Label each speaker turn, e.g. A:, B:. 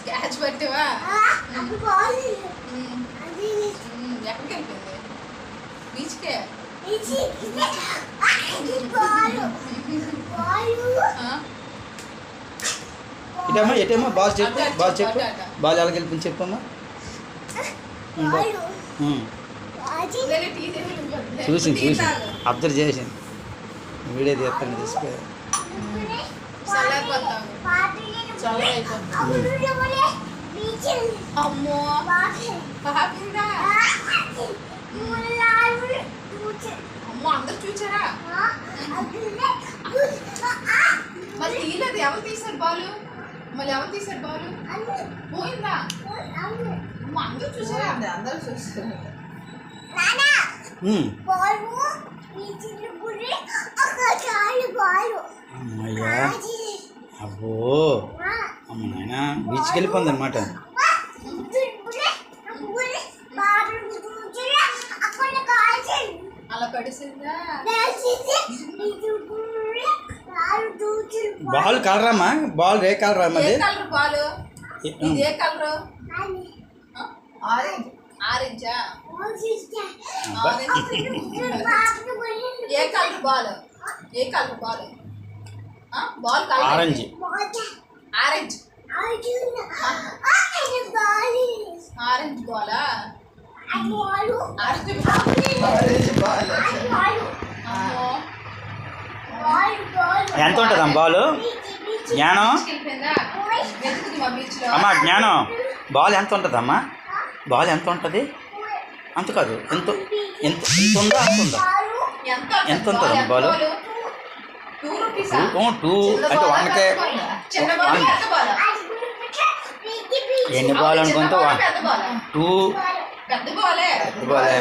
A: catch పట్టివా ఎక్కడికి వెళ్ళిపోయింది బీచ్కే
B: ఇటమ్మా ఎటమ్మా ball చెప్పు బాల్ ఎలాగ వెళ్ళిపోయింది చెప్పమ్మా చూసింది అబ్జర్వ్ చేసింది వీడియో తీస్తాను తీసుకు
A: అమ్మో అమ్మో అందరు చూచారా మళ్ళీ తీయలేదు ఎవరు తీసారు బాలు మళ్ళీ ఎవరు తీసారు బాలు పోయిందా అమ్మ అందరూ చూసారా అందరూ చూసారు
B: అమ్మయ్యా అబ్బో అమ్మ నాయన బీచ్కి వెళ్ళిపోయింది అనమాట
A: అలా పడిసిందా
B: బాల్ కలరమ్మా బాల్ రే కలరా
A: ఏ కలర్ బాలు ఇది ఏ కలర్ ఆరెంజ్ ఆరెంజా ఏ కలర్ బాల్ ఏ colour ball ball colour
B: orange
A: orange orange బాలా
B: ఎంత ఉంటుందమ్మా బాలు జ్ఞానం అమ్మా జ్ఞానం బాల్ ఎంత ఉంటుందమ్మా బాల్ ఎంత ఉంటుంది అంత కాదు ఎంత ఎంత ఎంత ఉందా అంత ఉందా ఎంత ఉంటుందమ్మా బాలు 2 అంటే 1కే ఎన్ని బాల్ అనుకుంటే 2
A: పెద్ద బాలే
B: బాలే